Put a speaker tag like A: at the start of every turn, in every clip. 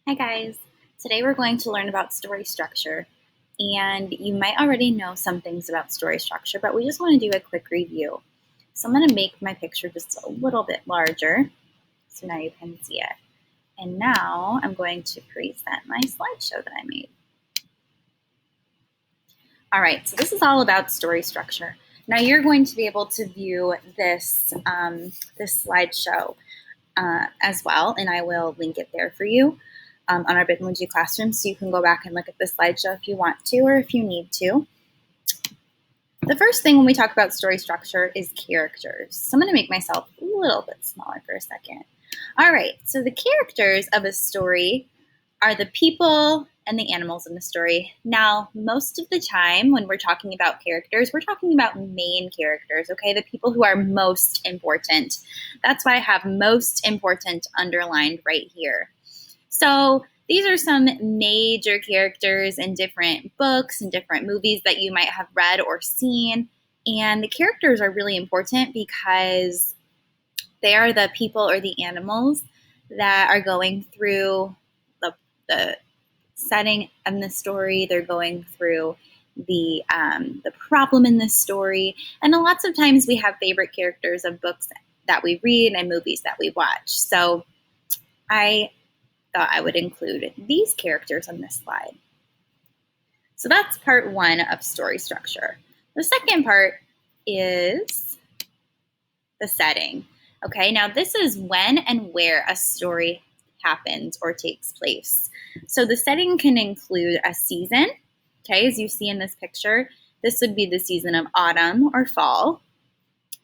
A: Hi guys! Today we're going to learn about story structure, and you might already know some things about story structure, but we just want to do a quick review. So I'm going to make my picture just a little bit larger so now you can see it. And now I'm going to present my slideshow that I made. All right, so this is all about story structure. Now you're going to be able to view this, this slideshow as well, and I will link it there for you. On our Bitmoji Classroom, so you can go back and look at the slideshow if you want to or if you need to. The first thing when we talk about story structure is characters. So I'm going to make myself a little bit smaller for a second. All right, so the characters of a story are the people and the animals in the story. Now, most of the time when we're talking about characters, we're talking about main characters, okay? The people who are most important. That's why I have most important underlined right here. So these are some major characters in different books and different movies that you might have read or seen. And the characters are really important because they are the people or the animals that are going through the setting in the story. They're going through the problem in this story. And lots of times we have favorite characters of books that we read and movies that we watch. So I thought I would include these characters on this slide. So that's part one of story structure. The second part is the setting. Okay, now this is when and where a story happens or takes place. So the setting can include a season. Okay, as you see in this picture, this would be the season of autumn or fall.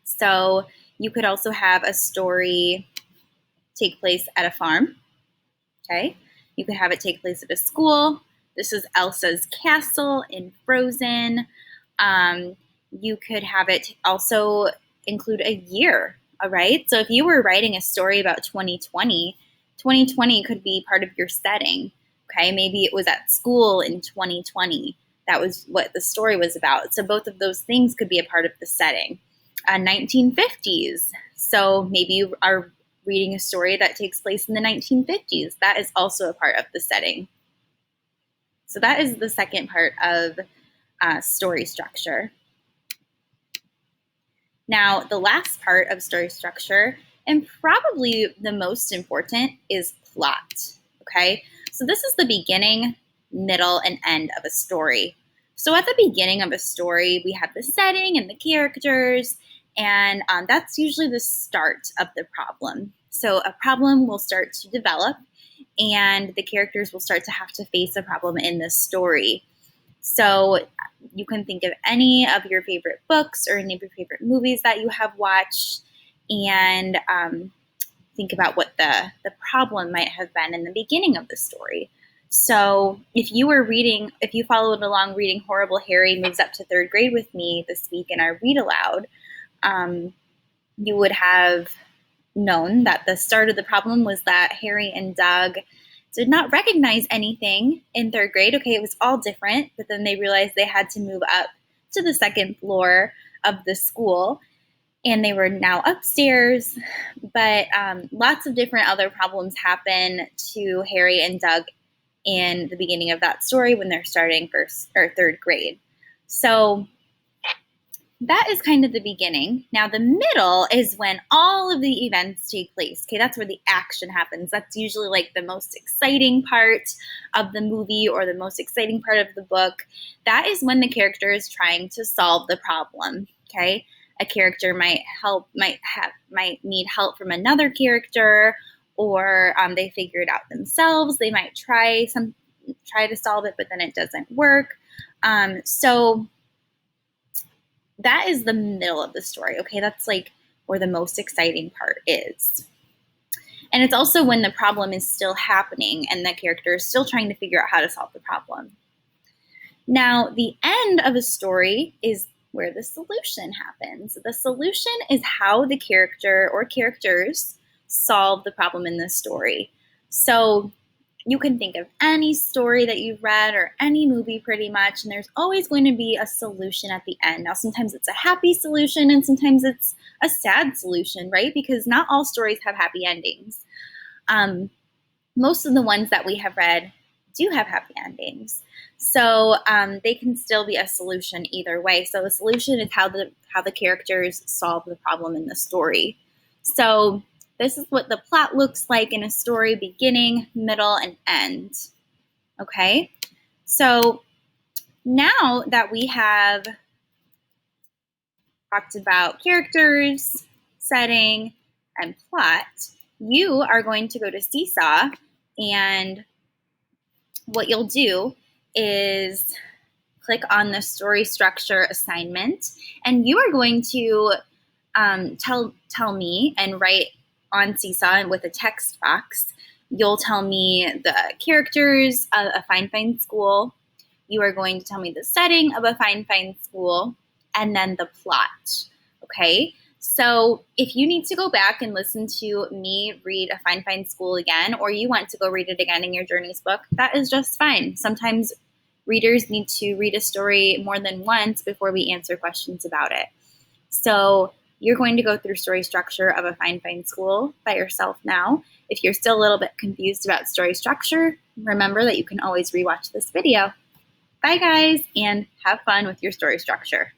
A: So you could also have a story take place at a farm. Okay, you could have it take place at a school. This is Elsa's castle in Frozen. You could have it also include a year, all right? So if you were writing a story about 2020, 2020 could be part of your setting, okay? Maybe it was at school in 2020. That was what the story was about. So both of those things could be a part of the setting. 1950s. So maybe you are reading a story that takes place in the 1950s. That is also a part of the setting. So that is the second part of story structure. Now, the last part of story structure, and probably the most important, is plot. Okay, so this is the beginning, middle, and end of a story. So at the beginning of a story, we have the setting and the characters, and that's usually the start of the problem. So a problem will start to develop, and the characters will start to have to face a problem in this story. So you can think of any of your favorite books or any of your favorite movies that you have watched, and think about what the problem might have been in the beginning of the story. So if you followed along reading Horrible Harry Moves Up to Third Grade with me this week in our read aloud, you would have known that the start of the problem was that Harry and Doug did not recognize anything in third grade. Okay, it was all different, but then they realized they had to move up to the second floor of the school, and they were now upstairs. But lots of different other problems happen to Harry and Doug in the beginning of that story when they're starting first or third grade. So that is kind of the beginning. Now, the middle is when all of the events take place. Okay, that's where the action happens. That's usually like the most exciting part of the movie or the most exciting part of the book. That is when the character is trying to solve the problem. Okay, a character might need help from another character, or they figure it out themselves. They might try to solve it, but then it doesn't work. So that is the middle of the story, okay? That's like where the most exciting part is. And it's also when the problem is still happening and the character is still trying to figure out how to solve the problem. Now, the end of a story is where the solution happens. The solution is how the character or characters solve the problem in the story. So you can think of any story that you've read or any movie pretty much, and there's always going to be a solution at the end. Now, sometimes it's a happy solution and sometimes it's a sad solution, right? Because not all stories have happy endings. most of the ones that we have read do have happy endings. So they can still be a solution either way. So the solution is how the characters solve the problem in the story. So this is what the plot looks like in a story: beginning, middle, and end. Okay, so now that we have talked about characters, setting, and plot, you are going to go to Seesaw, and what you'll do is click on the story structure assignment, and you are going to tell me and write on Seesaw and with a text box. You'll tell me the characters of A Fine Fine School. You are going to tell me the setting of A Fine Fine School, and then the plot. Okay? So if you need to go back and listen to me read A Fine Fine School again, or you want to go read it again in your Journeys book, that is just fine. Sometimes readers need to read a story more than once before we answer questions about it. So you're going to go through story structure of A Fine Fine School by yourself now. If you're still a little bit confused about story structure, remember that you can always rewatch this video. Bye guys, and have fun with your story structure.